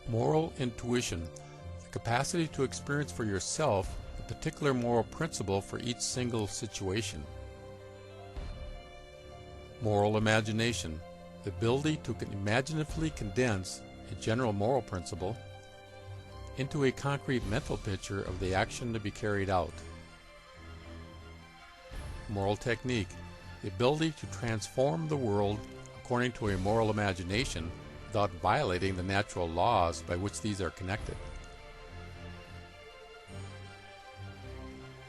Moral intuition, the capacity to experience for yourself a particular moral principle for each single situation. Moral imagination, the ability to imaginatively condense a general moral principle into a concrete mental picture of the action to be carried out. Moral technique, the ability to transform the world according to a moral imagination without violating the natural laws by which these are connected.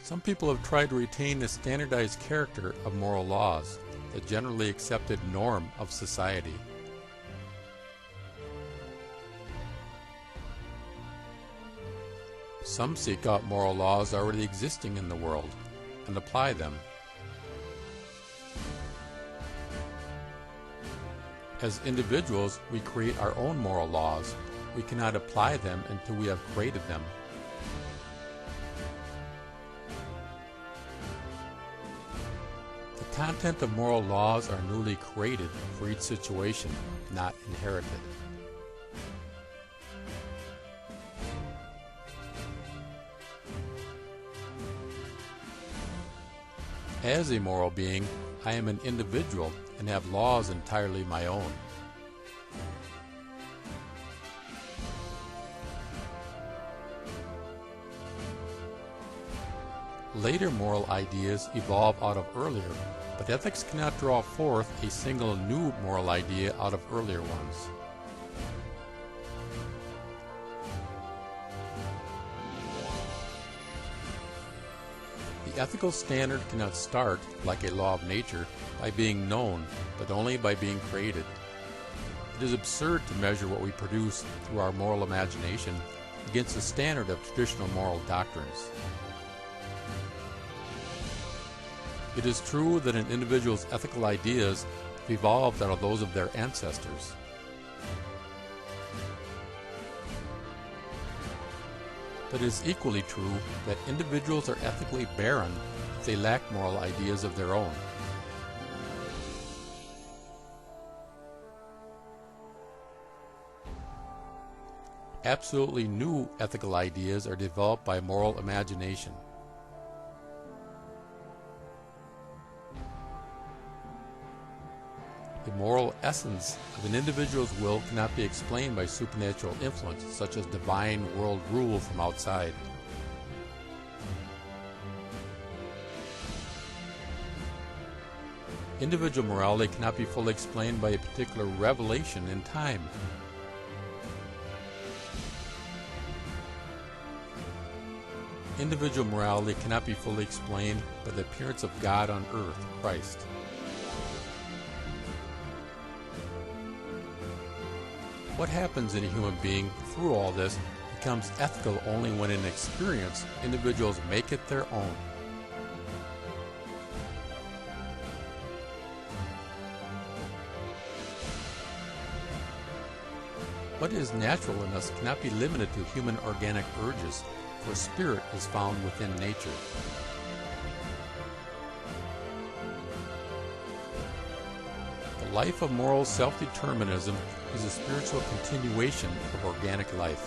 Some people have tried to retain the standardized character of moral laws, the generally accepted norm of society. Some seek out moral laws already existing in the world and apply them. As individuals, we create our own moral laws. We cannot apply them until we have created them. The content of moral laws are newly created for each situation, not inherited. As a moral being, I am an individual and have laws entirely my own. Later moral ideas evolve out of earlier, but ethics cannot draw forth a single new moral idea out of earlier ones. The ethical standard cannot start, like a law of nature, by being known, but only by being created. It is absurd to measure what we produce through our moral imagination against the standard of traditional moral doctrines. It is true that an individual's ethical ideas have evolved out of those of their ancestors. But it is equally true that individuals are ethically barren if they lack moral ideas of their own. Absolutely new ethical ideas are developed by moral imagination. The moral essence of an individual's will cannot be explained by supernatural influence, such as divine world rule from outside. Individual morality cannot be fully explained by a particular revelation in time. Individual morality cannot be fully explained by the appearance of God on earth, Christ. What happens in a human being through all this becomes ethical only when in experience individuals make it their own. What is natural in us cannot be limited to human organic urges, for spirit is found within nature. The life of moral self-determinism is a spiritual continuation of organic life.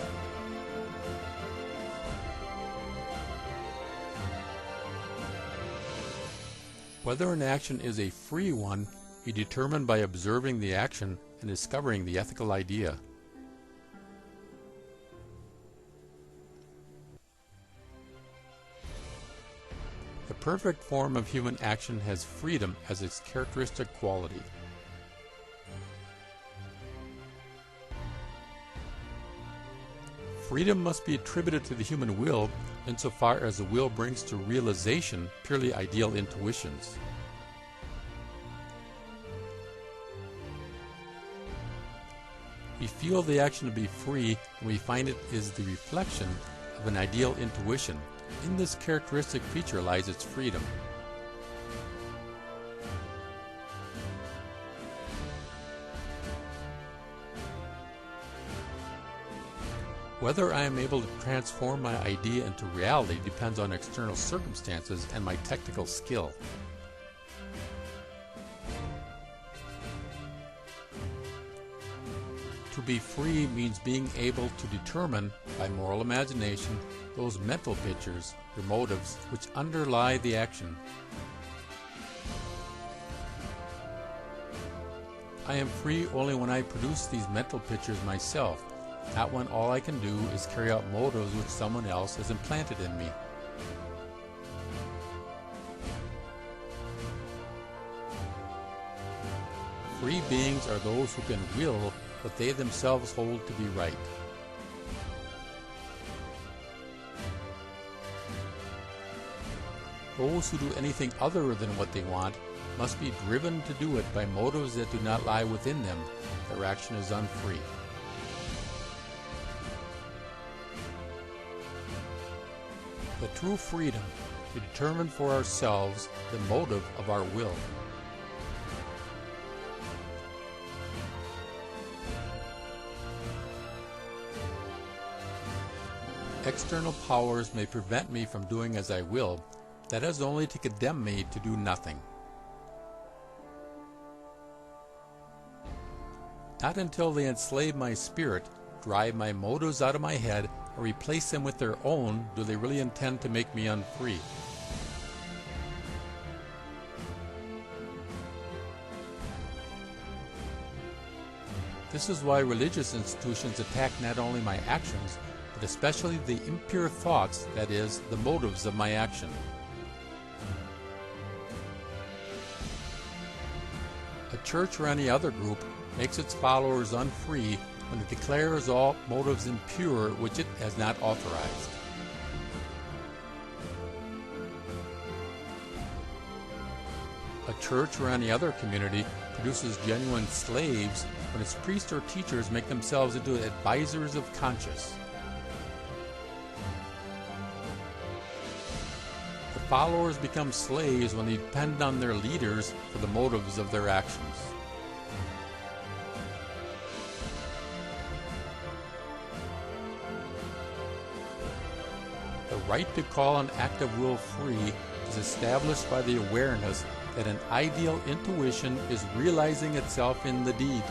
Whether an action is a free one is determined by observing the action and discovering the ethical idea. The perfect form of human action has freedom as its characteristic quality. Freedom must be attributed to the human will insofar as the will brings to realization purely ideal intuitions. We feel the action to be free when we find it is the reflection of an ideal intuition. In this characteristic feature lies its freedom. Whether I am able to transform my idea into reality depends on external circumstances and my technical skill. To be free means being able to determine, by moral imagination, those mental pictures, or motives, which underlie the action. I am free only when I produce these mental pictures myself, not when all I can do is carry out motives which someone else has implanted in me. Free beings are those who can will what they themselves hold to be right. Those who do anything other than what they want must be driven to do it by motives that do not lie within them. Their action is unfree. The true freedom to determine for ourselves the motive of our will. External powers may prevent me from doing as I will. That is only to condemn me to do nothing. Not until they enslave my spirit, drive my motives out of my head, or replace them with their own, do they really intend to make me unfree. This is why religious institutions attack not only my actions, but especially the impure thoughts, that is, the motives of my action. A church or any other group makes its followers unfree when it declares all motives impure which it has not authorized. A church or any other community produces genuine slaves when its priests or teachers make themselves into advisors of conscience. The followers become slaves when they depend on their leaders for the motives of their actions. The right to call an act of will free is established by the awareness that an ideal intuition is realizing itself in the deed.